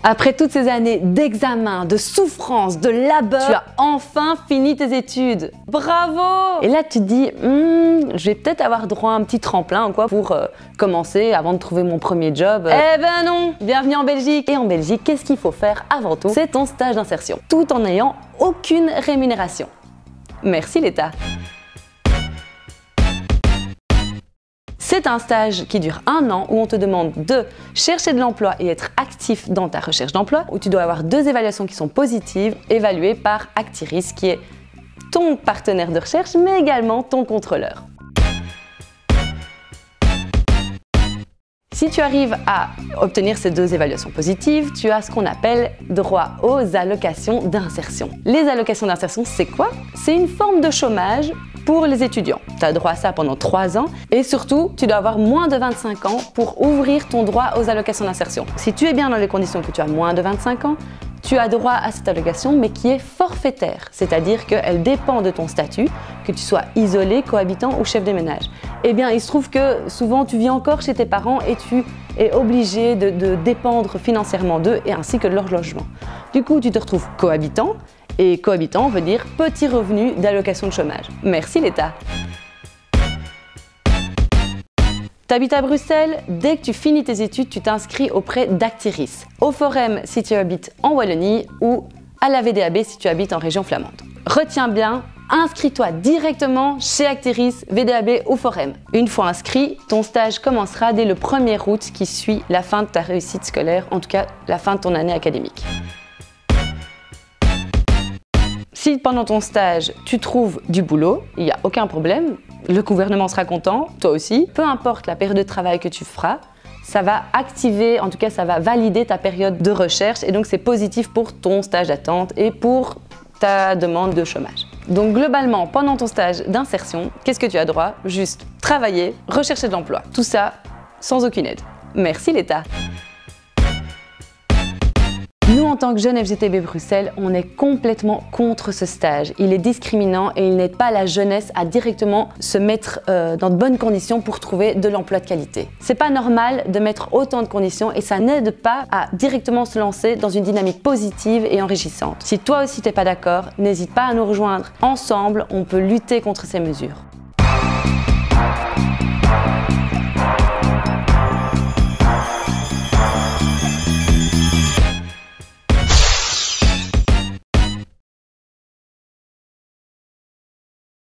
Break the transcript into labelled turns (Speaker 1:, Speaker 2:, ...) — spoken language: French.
Speaker 1: Après toutes ces années d'examen, de souffrance, de labeur, tu as enfin fini tes études. Bravo! Et là, tu te dis, je vais peut-être avoir droit à un petit tremplin quoi, pour commencer avant de trouver mon premier job. Eh ben non! Bienvenue en Belgique! Et en Belgique, qu'est-ce qu'il faut faire avant tout? C'est ton stage d'insertion, tout en n'ayant aucune rémunération. Merci l'État! C'est un stage qui dure 1 an où on te demande de chercher de l'emploi et être actif dans ta recherche d'emploi, où tu dois avoir 2 évaluations qui sont positives, évaluées par Actiris, qui est ton partenaire de recherche, mais également ton contrôleur. Si tu arrives à obtenir ces 2 évaluations positives, tu as ce qu'on appelle droit aux allocations d'insertion. Les allocations d'insertion, c'est quoi? C'est une forme de chômage pour les étudiants. Tu as droit à ça pendant 3 ans et surtout, tu dois avoir moins de 25 ans pour ouvrir ton droit aux allocations d'insertion. Si tu es bien dans les conditions que tu as moins de 25 ans, tu as droit à cette allocation mais qui est forfaitaire, c'est-à-dire qu'elle dépend de ton statut, que tu sois isolé, cohabitant ou chef de ménage. Eh bien, il se trouve que souvent tu vis encore chez tes parents et tu es obligé de dépendre financièrement d'eux et ainsi que de leur logement. Du coup, tu te retrouves cohabitant. Et cohabitant veut dire petit revenu d'allocation de chômage. Merci l'État. Tu habites à Bruxelles, dès que tu finis tes études, tu t'inscris auprès d'Actiris, au Forum si tu habites en Wallonie ou à la VDAB si tu habites en région flamande. Retiens bien, inscris-toi directement chez Actiris, VDAB ou Forum. Une fois inscrit, ton stage commencera dès le 1er août qui suit la fin de ta réussite scolaire, en tout cas la fin de ton année académique. Si pendant ton stage, tu trouves du boulot, il n'y a aucun problème, le gouvernement sera content, toi aussi. Peu importe la période de travail que tu feras, ça va activer, en tout cas ça va valider ta période de recherche et donc c'est positif pour ton stage d'attente et pour ta demande de chômage. Donc globalement, pendant ton stage d'insertion, qu'est-ce que tu as droit? Juste travailler, rechercher de l'emploi. Tout ça sans aucune aide. Merci l'État! Nous, en tant que jeunes FGTB Bruxelles, on est complètement contre ce stage. Il est discriminant et il n'aide pas la jeunesse à directement se mettre dans de bonnes conditions pour trouver de l'emploi de qualité. C'est pas normal de mettre autant de conditions et ça n'aide pas à directement se lancer dans une dynamique positive et enrichissante. Si toi aussi t'es pas d'accord, n'hésite pas à nous rejoindre. Ensemble, on peut lutter contre ces mesures.